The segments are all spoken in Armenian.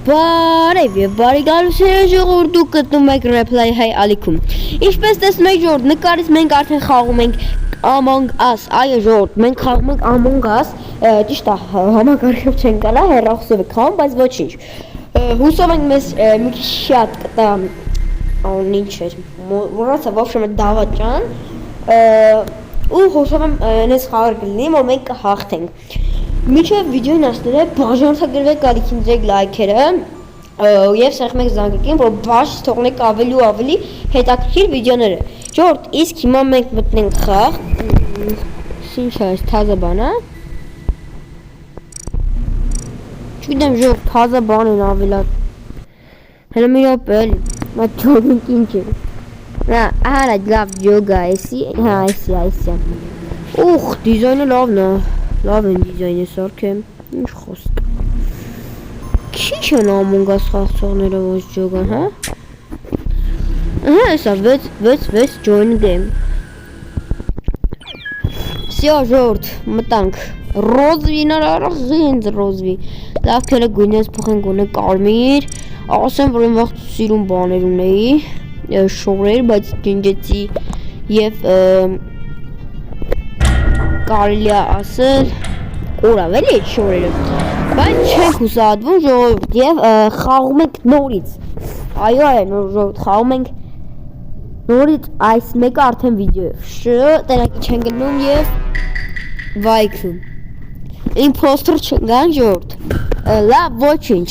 Բարև եւ բարի գալուսեր ժողովուրդ դուք գտնում եք Replay Hi Ալիքում։ Ինչպես տեսնում եք ժողովուրդ, նկարից մենք արդեն խաղում ենք Among Us։ Այո ժողովուրդ, մենք խաղում ենք Among Us։ Ճիշտ է, համակարգով չեն գալա, հեռախոսով եք խաղում, բայց ոչինչ։ Հուսով ենք մեզ մի քիչ շատ կտա ինչ էր։ Մոռացա в общем դավաճան։ Ու հուսով եմ այնպես խաղար կլինի, որ մենք կհաղթենք։ Միջև վիդեոն ասները բաժանորդագրվեք ալիքին ձեր լայքերը եւ սեղմեք եք զանգակին, որ բաց թողնեք ավելի ու ավելի հետաքրքիր վիդեոները։ Ժողովուրդ, իսկ հիմա մենք մտնենք խաղ։ Ինչ է, թազա բան է։ Չգիտեմ, ժողովուրդ, թազա բան են ավելա։ Հələ մի րոպե էլի, մատ ջոգինգ ինչ է։ Նա, արա լավ ջոգա, էսի, հա, էսի։ Ուխ, դիզայնը լավն է։ Լավ են դիզայնը սարքեմ, ինչ խոսք։ Քիչ են Among Us խաղացողները ոչ ջոգան, հա։ Ահա, էսա 6 join game։ Всё, ժողովուրդ, մտանք։ Ռոզվին արախինց ռոզվի։ Լավ քերը գույնես փոխենք ունե կարմիր։ Ասեմ, որ այն վաղ սիրուն բաներ ունեի, շորեր, բայց ջնջեցի եւ կարելի է ասել կորավ էլի այդ շորերը, բայց չենք հուսահատվում ժողովուրդ եւ խաղում ենք նորից։ Այո, ժողովուրդ, խաղում ենք նորից այս մեկը արդեն վիդեոյով։ Տեղակի չեն գնում եւ վայքում։ Imposter չգան ժողովուրդ։ Լավ, ոչինչ։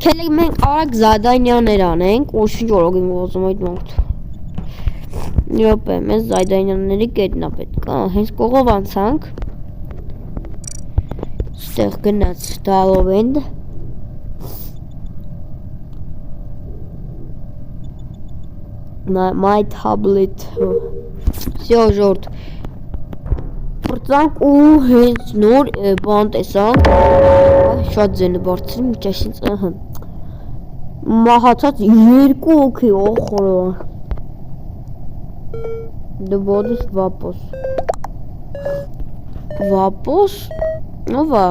Քելեք մենք արագ զադանյաներ անենք, ոչինչ օրոգ եմ ուզում այդ մարդը։ Յոպե, մեզ զայդանյանների կետնա պետք է, հենց կողով անցանք։ Ստեղ գնաց դալով ենք։ My tablet։ Всё, ժողովուրդ։ Պրծանք ու հենց նոր բան տեսանք։ Շատ ձենը բարձր միջաշից, ըհը։ Մահացած 2 օքի, օխորո։ Դվոդս վապոս։ Վապոս։ Նովա։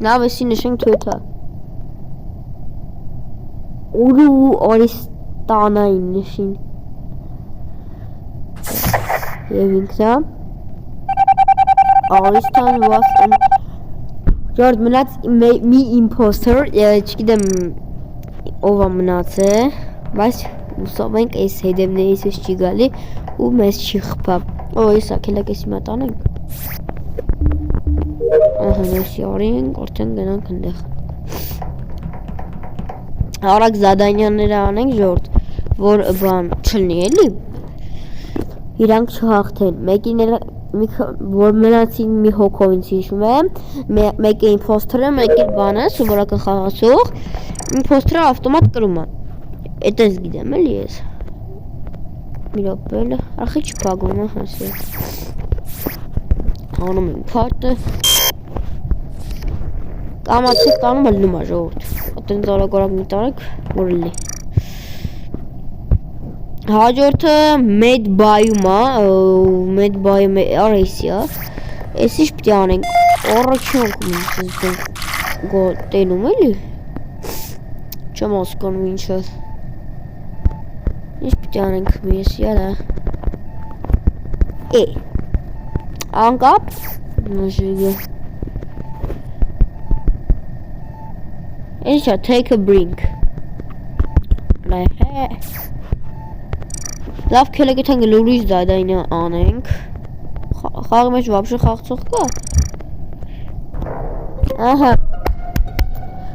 Լավ էսի նշենք թյոթա։ Ուրու արիստանային նշին։ Եվ ինքնա։ Արիստան վաստան։ Ժորդ մնաց մի imposter, չգիտեմ ով է մնաց է, բայց ուսով ենք այս հետևներից ես չի գալի ու մեզ չի խպա։ Օ, եսա, կելակ ես հիմա տանենք։ Ահա, նեսի արինք, արդեն գնանք ընդեղ։ Արագ զադանյանները անենք ժորդ, որ բան չլնի էլի։ Իրանք չհաղթեն, մեկին որ մնացին մի հոգով ինձ հիշում է, մեկը imposter-ը, մեկը բանը, սովորական խաղացող, imposter-ը ավտոմատ կրում է։ Էդ ես գիտեմ էլի ես։ Մի րոպե, արխի չփագում է հասի։ Անում եմ քարտը։ Կամացիկ տանում է լնում է ժողովուրդ։ Այդտեն զարագորակ մի տարեք, որ լի։ Հաջորդը Med Bayum է, Med Bayum արեսի է։ Էս ինչ պիտի անենք։ Առաջանք մենք տենում էլի։ Չեմ հասկանում ինչ է։ Ինչ պիտի անենք ես յարա։ Անկապ։ Նոժիգը։ Ինչ է, take a brink։ Լավ քելեք եթան գլուրից դադայնը անենք։ Խաղի մեջ վապշը խաղցող կա։ Ահա։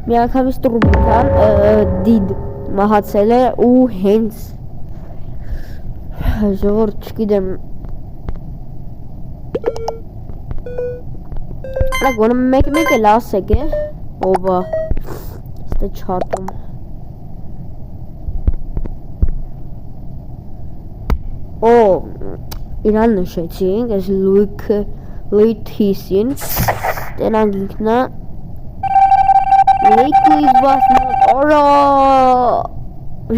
Մի անգամից տրուբիկան դիդ մահացել է ու հենց ժողովուրդ չգիտեմ գոնը մեկ էլ ասեք է ովա ստե չարտում Օ իրան նշեցինք ես լույթ հիսին տենանք ինքնա լույթ վասնոտ օրա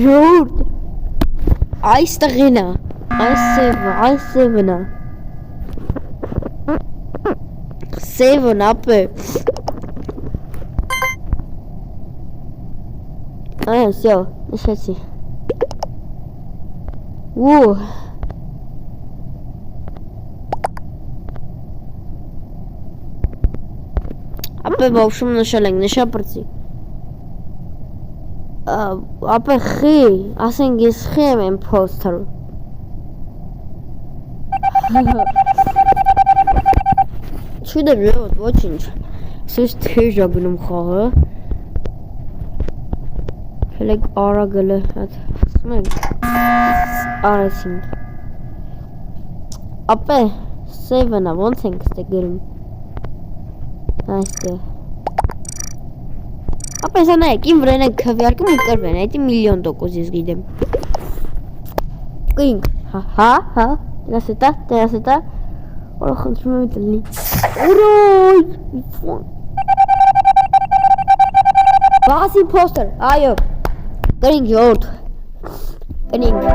ժողովուրդ այստեղին է այս սևն է Seven up. Всё, նշեցի։ Ու Ապե բովշում նշել ենք, նշապրծի։ Ապե խի, ասենք ես խի եմ imposter։ Չուդեմ յոտ, ոչինչ։ Սուս թեժ ա գնում խաղը։ Հելեք արագել է, հատ, ասում ենք, արեցինք։ Ապե, save-ն ա, ոնց ենք ստե գրում։ Այստեղ։ Ապե սա նայեք, իմ վրան ենք քվյարկում ու կրվեն, այդի 1,000,000% ես գիտեմ։ Կինք, հա, դրաս էտա, որը խնդրում եմ տնի։ Ուրոյ, բաս imposter, այո, կրինք ժորդ, կրինք,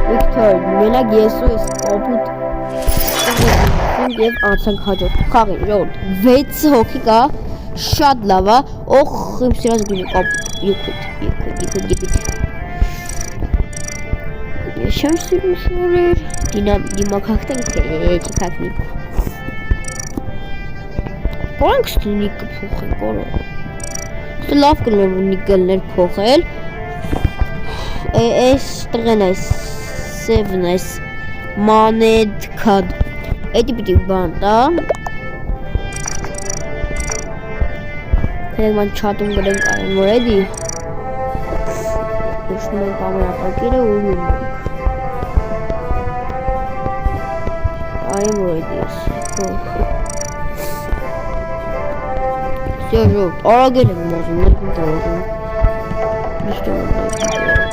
Վիկտոր, մենակ եսու ես կապուտ, և անցանք հաջորդ խաղին, ժորդ, 6 հոգի կա, շատ լավ է, օխ իմ սիրած գունի կապուտ, եկույթ, ես չեմ սիրում սորեր, դիմա կաղթենք, չի կաղտնի, Որոնք ստունի կփոխենք, որով, լավ կլոր նիկելներ փոխել, այս տղեն այս, սևն այս, մանեդ կադ, էդի պիտի բան տա, Հենց ման չատում գրենք արեմ, որ էդի, ուշնում ենք ամենապակիրը ու մում ենք, արեմ որ էդի ես, Всё, жёлт, արագել եմ մոզում, ներքին տարողում, նիշտում եմ ներքին տարողում,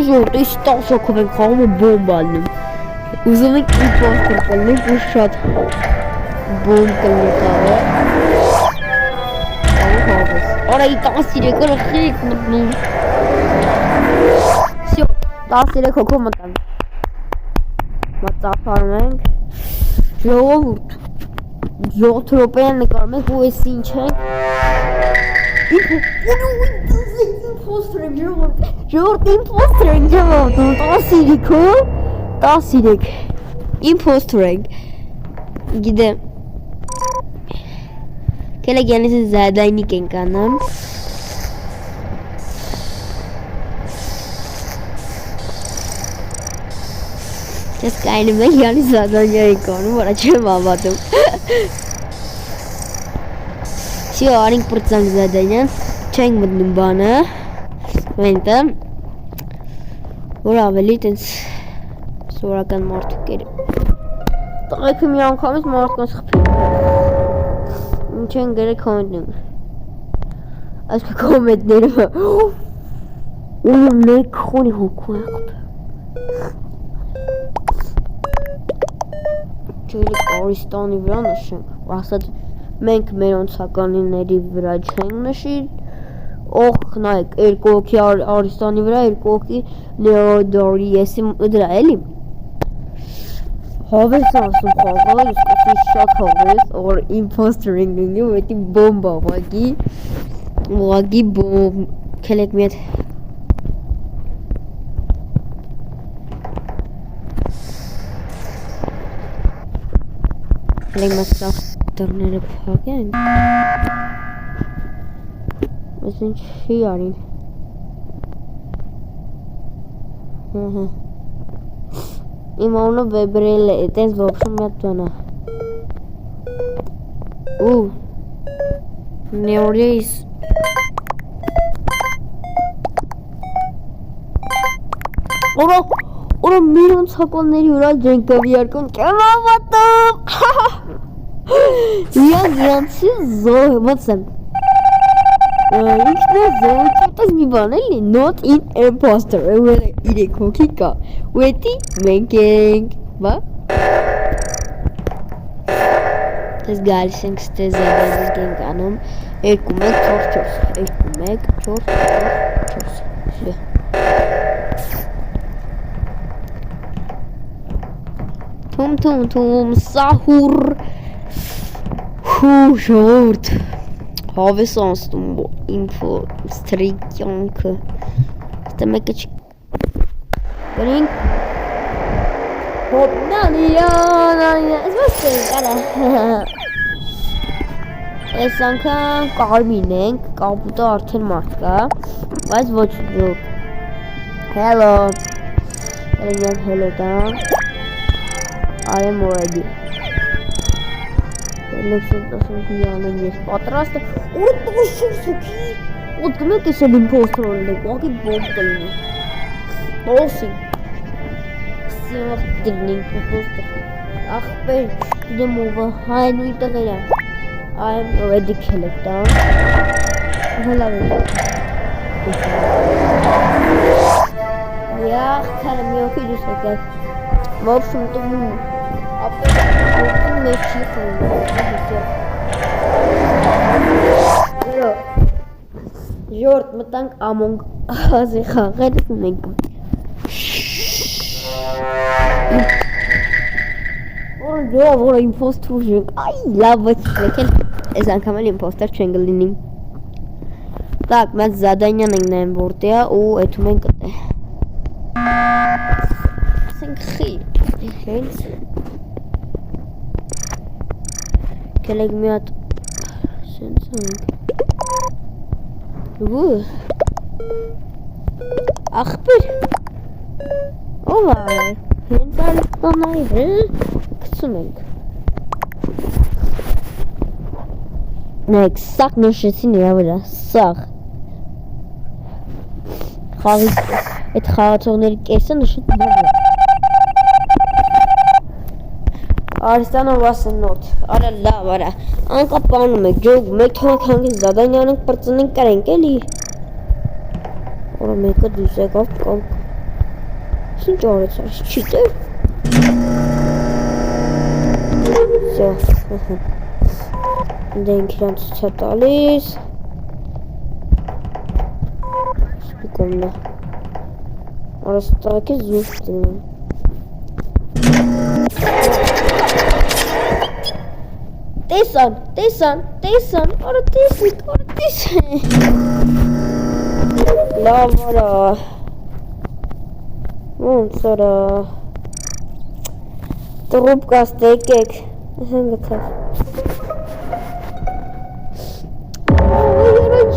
ժողտ, այս 10 հոգով ենք խաղում ու բոմբ ալնում, ուզում ենք imposter կլնենք ու շատ բոմբ կլնենք աղը, Արա ի 13 օրը խիք մտնում, Всё, 13 հոգով մտան, մածապարում ենք, ժողովուրդ, 7 րոպեան նկարում ենք ու ես ինչ ենք Imposter եմ ժողորդ imposter ենք ժողորդ 13 imposter ենք գիտեմ Կելեք յանից զադայնիկ ենք անամ Ես կայնում ենք յանից զադայնյա ենք անում որը չեմ ավատում Всё, արինք պրծանք զադայնյան, չենք մտնում բանը, վենտը, որ ավելի տենց սորական մարդուկ էր, տղեքը մի անգամից մարդկանց խպի, ինչ են գերեք կոմենտնում, այսքը կոմենտները, ունում նեկ խոնի հոգու է խպի, չելիք արիստանի վրա նշենք, ասած մենք մերոնցականիների վրա չենք նշիր, օխ նայք, երկու հոգի արիստանի վրա, երկու հոգի լեոդորի եսի դրա էլի, հավես ասում խաղալ, իսկոսի շատ հավես, որ imposter-ին գնգի, ու էտի բոմբա, ուղագի բոմբ, կելեք մի հետ, կելեք մասավ, Դռները փակենք Ես ինչ չի արին Իմ անունը վեբրել է Տենց ոբշում մետ տոնա Ու Նեորիս Ուրա միրոն ցակոնների ուրա ջենկավ երկուն Կեմ ավատում Իրանցի զոհ, մծեմ Ինքն է զոհ, չոտես մի բան էլի Not in imposter, իրեք հոգի կա Ու էտի մենք ենք Բա Տես գալիս ենք ստեզ ադազիկ ենք անում 2-1-4-4 Թում, սահուր Հու ժորդ հավես անցնում ինֆո ստրիկյանքը Ստե մեկը չի Գրինք Հոպ նանիրանանիա Ես ոչ է կարա Ես անգամ կարմին ենք կապուտը արդեն մարդ կա Բայց ոչ ժոք Hello Երինյան hello տամ I am ready Լեքսենտասնքիյանն ես պատրաստ է Ուր տոշում սուքի Ոտ կմեք ես էլ իմպոստրոն ենք Ակի բոմ կլինի Ոսի Սիոնախ դրնենք իմպոստր Ախպեր Դեմ ովը Հայն ու տղերա I am ready քելեք տամ Հելավ է Յախ քանը միոքի դուս եկակ В общем-то, Ժորդ մտանք ամոնգ ազի խաղեր ունենք Որը իմպոստր ուժենք Այ լավ ոչ եկել Ես անգամ էլ իմպոստր չեն գլինիմ Так, մեծ զադանյան ենք նայեմ որտե է ու էթում ենք կտե Սենք խի Հենց Կելեք մի հատ Սենց ենք Ախպիր Ով է Հենց այլ տանայի Կցում ենք Նայք սաղ նշեցին իրա վրա Սաղ Խաղի Այդ խաղացողների կեսը նշեց նորը Արստանով ասնոտ, արա լավ, արա, անկա պանում եք, ջոգ, մեկ թողակ հանգից զադանյան ենք պրծնենք կարենք էլի Որա մեկը դուս եկավ կամ Ինչ արեց արից, չի տեր Սյա, դենք իրան ծուցա տալիս Սպիկոմնա Արստաղակի զուշ դնում Տեսան, արա տեսնիք, Լավ արա Ոնց արա Տրուպկաս տեկեք Հեն գթավ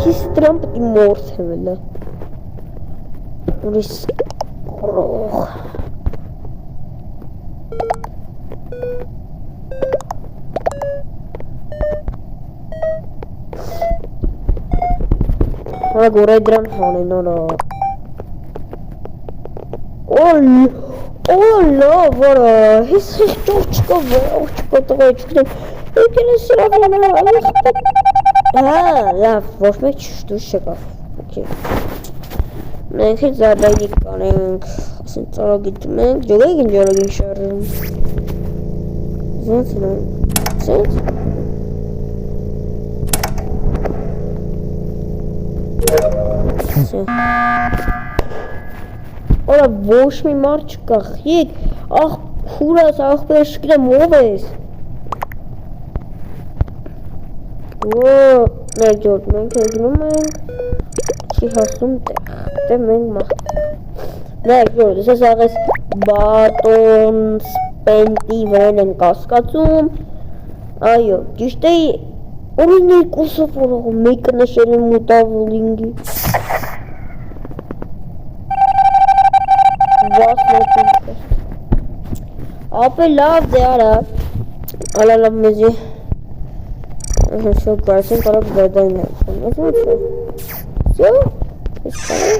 Ես դրան պտի մորդ հևելը Ուրիս Ռող Արա գորայ դրան հանեն արա լավ արա Հիս ճող չկա տղայ չկտեմ Եկել է սրավ լավ ոչ մեկ չշտուշ չկավ Մենք հետ զարդայնիկ կանենք ասեն ծարագի դմենք ջոգայք են ջարագին շարրում Զոնց նան Սենց Արա ոչ մի մարդ չկա Եկ աղ քուրաս աղբեր շկրեմ ով ես Մեր ջորդ մենք հեգնում ենք Չի հասում տեղ մենք մաղթ Մեր ջորդ ես աղես բատոն սպենտի վրեն են կասկացում Այո ճիշտ է Օրին երկուսով որողում մեկը նշել եմ մուտավոլինգի Ապե լավ դե արա Ալա լավ մեզի Շոկ կարսեն կարակ զադային է Ես ոչ է Սյո Ես կարը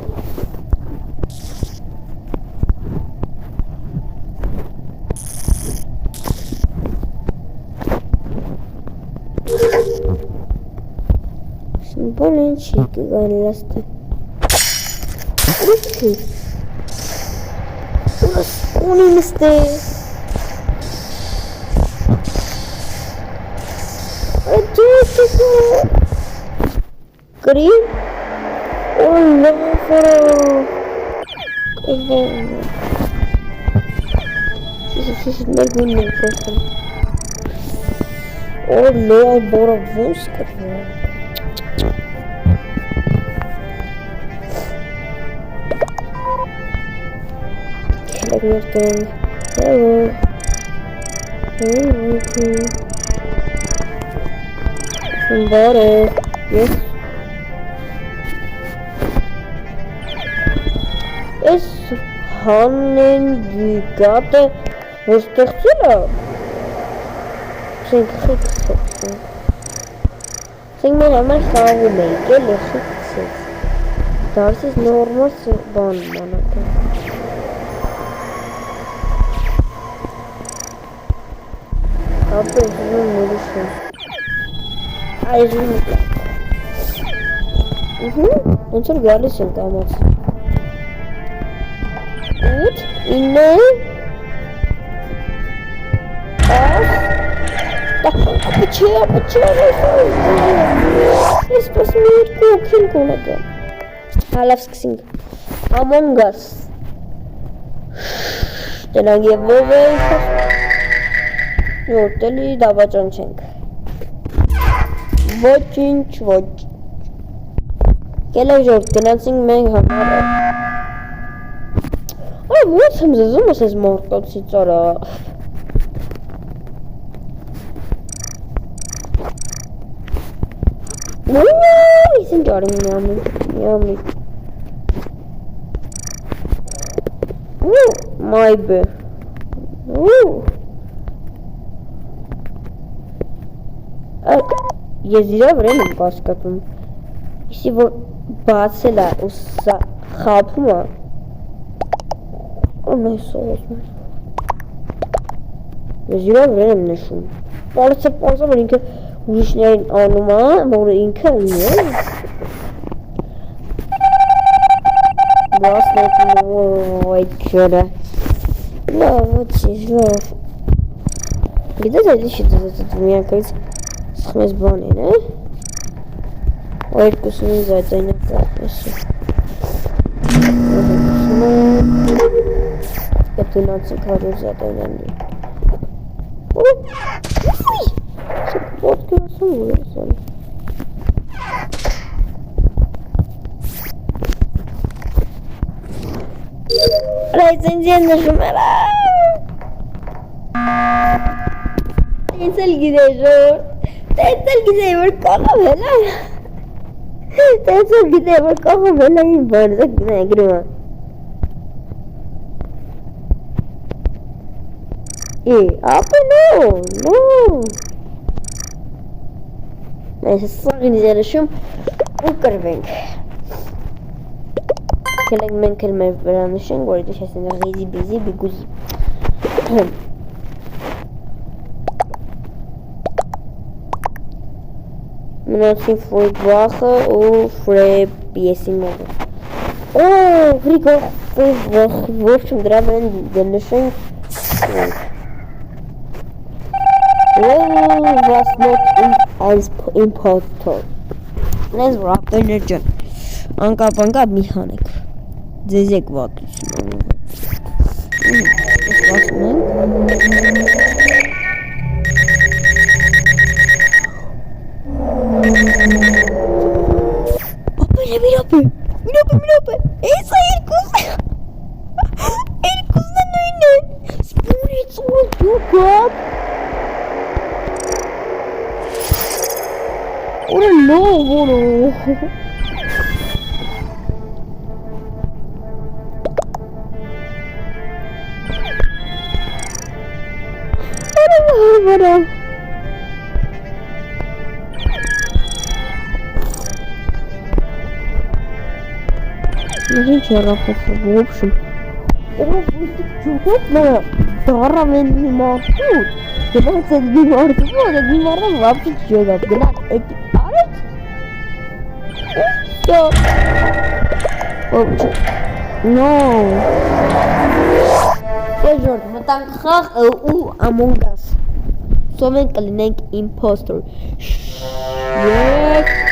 Սիմպոն չի կգան լաստը Ուրքի Ունի նստե Կրիմ լավ արա Շիշ մեր գույնն են փոխում լավ բորա ոնց կրվում երկրենք, hello, բարը, ես Ես հանեն գիտատը որ ստեղծել է Սենք խիքսեց Սենք մեր համար խաղում էիք էլ է խիքսեց Դարսից նորմալ բան մանատը Ապը զում նորիշը Այժմ Ոնց որ գալիս են կամաց 8, 9 Ապը Ես պաս մի երկու օքին կոնագա Հալավ սկսինք Among Us Տնանք և ով ենք Որտելի դավաճան չենք Ոչինչ ոչ Կելեք ժորդ գնացինք մենք համար Այ ոնց եմ զզում ես ես մորտոցի ծորա Ես ինչ արիմ միամի Մայբը Ես իրա վրեն եմ կասկատում Իսի որ բացել է ու խապում է Անայ սողոսում Ես իրա վրեն եմ նշում Պարսը որ ինքը ուրիշներին անում է, որ ինքը ունի է Բասնետ այդ քյորը Լավ, ոչինչ, լավ Գիտես այդ իში դզածդ միակարից սխմես բան են, է Ու երկուսուն ինձ այդ այնակ ապեսու Կտունացիք հարուզ այդ այնանի Ուй Ոտքի ասում որ ես ան Ռայց ինձ են նշում էլա Տենց էլ գիտեի ժոր Տենց էլ գիտեի որ կաղավ էլա Տենց էլ գիտեի որ կաղավ էլա իմ բարձը գրում ապը նո Այս սաղին զերշում ու կրվենք Կելենք մենք էլ մեր վրա նշենք, որ իդիշ ես ինեղ իզի բիզի բիգուզի Մնացին ֆրեյ բախը ու ֆրեյ պիեսի մողը Վրիկը ֆրեյ ողջում դրա վրեն դնշենք was not as impostor. Let's wrap the legend. Անկապ մի հանեք։ Ձեզ եք վատություն։ Սպասում ենք։ Միրապե։ Էսա երկուսն է նույնն է։ Spirits will do God. What a low water. What a Ничего, в общем. Дора мен не могут. Гнать не могут. Не могут вообще чего. Гнать эти парень. Все. No. Жорж, мы там хах у Among Us. Someone calling impostor. Yes.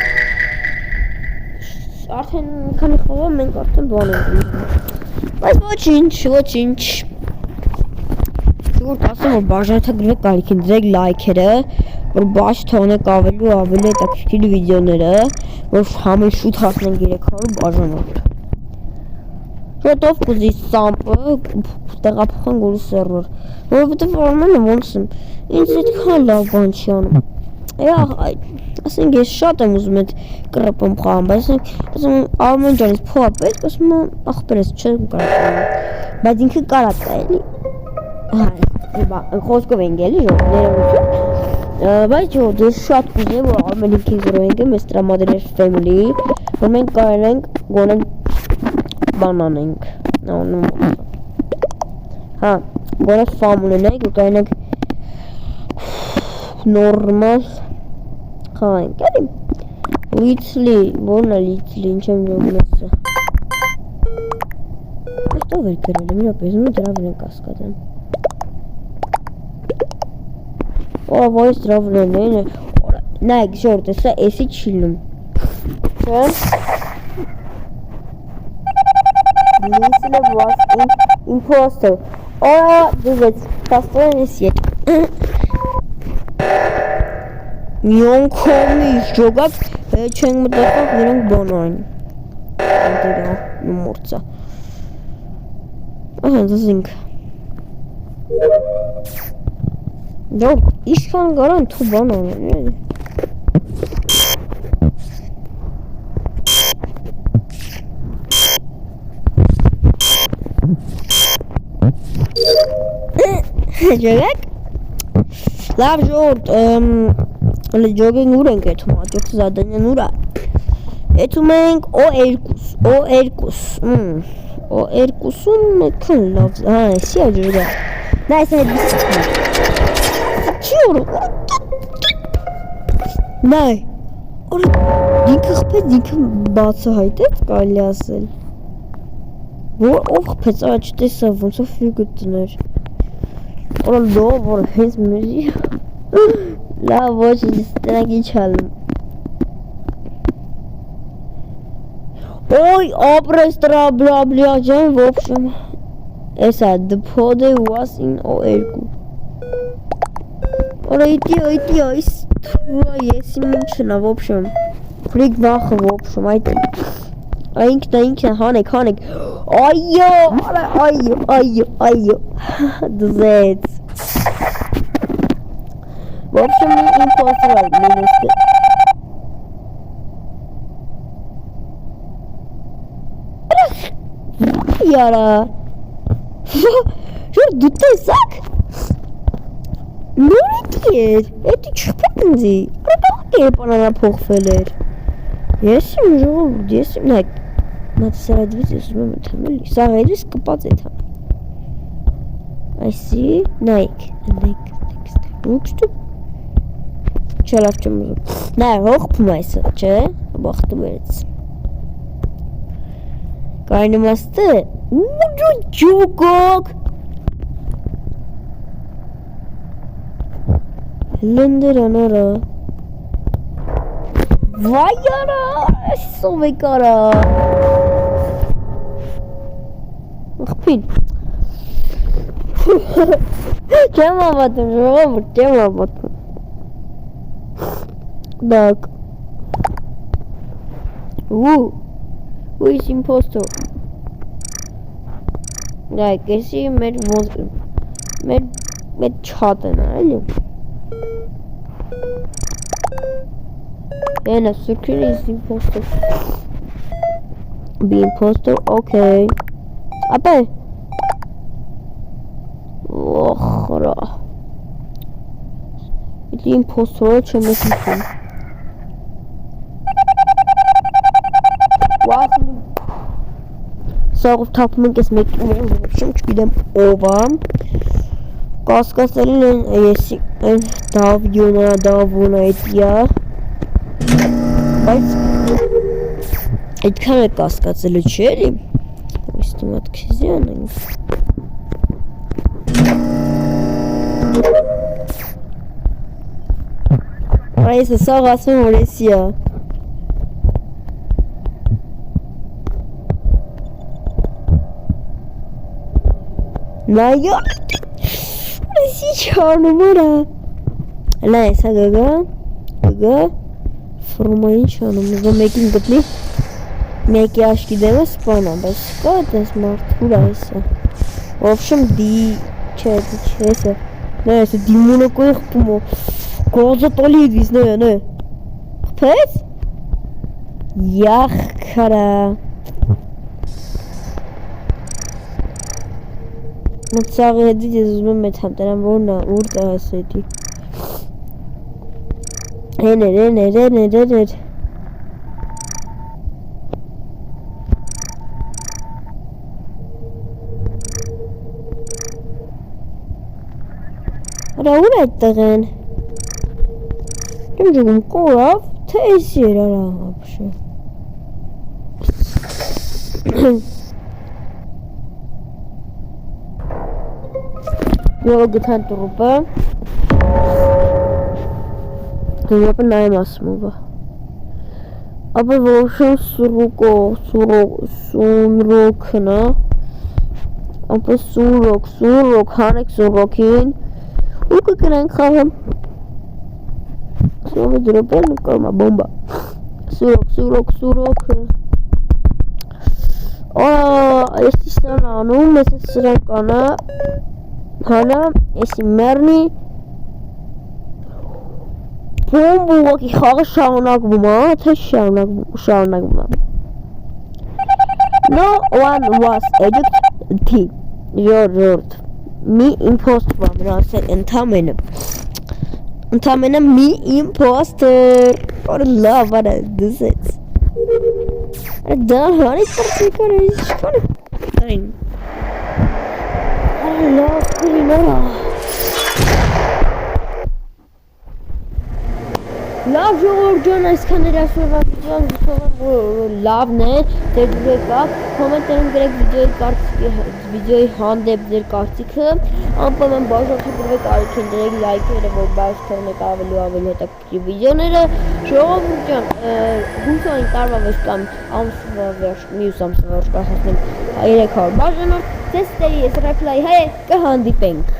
Արդեն քանի խաղով մենք արդեն բան ենք Բայց ոչինչ Շուրտ ասեմ որ բաժանորդագրվեք կարիքին դրեք լայքերը որ բաց թողնեք ավելի հետաքրքիր վիդեոները որ համեն շուտ հասնենք 300 բաժանորդ Շոտով կուզի սամպը տեղափոխեն գորի սերվեր, որովհետև Արմենը ոնց եմ, ինձ այդքան լավ բան չի անում։ Ասենք ես շատ եմ ուզում այդ կռպում խաղամ, բայց Արմեն ջան, ես փողա պետք, ասում եմ ախպեր ես չեմ կարող, բայց ինքը կարա տա էլի։ Խոսքով ենք էլի ներողություն, բայց ես շատ կուզեմ, որ Արմենի քիզրով ենք եմ, ես տրամադրել ֆեմիլի, որ մենք կարել ենք գոնեն բան անենք, հա, գոնե ֆամ ունենենք, որ կարել ենք նորմալ խաղանք, էլի, լիցլի, որն է լիցլի, ինչ եմ ժողում էսը, այստով էր գրել եմ, իրապ եզում է դրա վր ենք ասկատեն, օրա վայս դրա վր են է, նայք ժորդ, էսա էսի չիլնում, չէ, Լիսինը was imposter, օրա դուվեց, պաստորեն ես եկ, Միոն կոմիշ ժոգակ չենք մտածող նրանք բանային Անդերա նմորցա Ահան զինք Դոք իշքան գարան թու բանան Ժոգակ Լավ ժորդ Ջոգեն ուր ենք էթում, աջորդը զադանյան ուրա Էթում ենք O2-ում էքան լավ, հա, էսի աջորդա Նա ես հետ բիսիքն Չի օրը Նայ Օրը դինքը խպեց, դինքը բացը հայտեց կալի ասել Ով խպեց, չտեսա, ոնցով ֆիգը տներ Օրը լով, օրը հենց մերի Լավ ոչ ինձ տնակ ինչ հալում Օй ապրես տրա բլա ջան в общем Էսա the photo was in O2 Օրա իդի այս թուրա ես իմ ինչնա в общем Ֆրիկ վախը в общем այդ Ինքնա հանեք այո դզեց В общем, impossible minus Яра Что դու տեսակ Նորից էր Էդի չպետնձի Արտաղ է պանանա փոխվել էր Ես իմ ժողովուրդ Ես իմ նայք Մատի սարադվից ես ուզում եմ ըթամ էլի Սաղ էլիս կպած էթամ Այսի նայք Ուքստու Չէ լավ չեմ ուզում Նայ հողպում այսը չէ Բախտը վերեց Կայնում աստը Ուջու ջուկոք Լնդերան արա Վայ արա Այսով է կարա Աղպին Չեմ ավատում ժողովուրդ չեմ ավատում Так. Who is impostor? Like, I see med chat and I And a security is impostor. Be impostor, okay. Ape. Oh, it's impostor, chemistry. Սաղով թապում ենք ես մեկ շում չգիտեմ ով ամ կասկասելին են ես են դավյունա էտիա բայց այդքան է կասկածելը չի էլի իստումատ քիզի անենք այս սաղ ասում որ էսիա Նայո Եսի չանում որա Լա եսա գգա Ֆորմային չանում Ուզո մեկին գտնի Մեկի աշկի դեմը սպանա, բայց կա այդպես մարդ, ուր է հեսը։ В общем, չէ, հեսը։ Նե, հեսը դիմոնակոյի խպում ո, գոզը տոլի իդվիս, նե։ Խպեց։ Յախ քարա։ Մոտ սաղի հետից ես ուզում եմ մետ համտերան որնա, ուր տա հեսը էդի։ Էներ։ Արա ուր այդ տղեն։ Իմ ջուգում կորավ, թե էսի էր արա ապշը։ Եվ գտան տրուպը։ Գնապը նայեմ ասում ուվա։ Ապա որոշն սունրոքն է։ Ապա սունրոք, հանեք սունրոքին։ Ու կգնանք խաղեմ։ Սուրոքը դրոպել նկարմա բոմբա։ Սուրոք։ Ես իսրան անում, ես ես սրան կանա։ Հանա, եսի մերնի։ Բոմբ ուղակի խաղը շաղունակվում է, թե շաղունակվում է։ No one was ejected. Ժորդ։ Մի իմպոստվա մրասել ընդամենը մի իմպոստր որ լավ արա դսեց դա հանից պրծիկար է իշխանը տարին լավ կրինորա լավ ժողոր ջան այսքան էր այսօրվա վիդեոն գուցովան լավն է դեր դուրեկավ կոմենտերում գրեք վիդեոյի հանդեպ ձեր կարծիքը անպայման բաժանորդի գրվեք արիքին դրեք լայքերը որ բաց թողնեք ավելի հետաքրքիր վիդեոները ժողովուրդ ջան հուսային տարվա վերջ կամ ամսվա վերջ մյուս ամսվա վերջ կհասնենք 300 բաժանորդ ձեզ տերի ես ռեփլայ հայ կհանդիպենք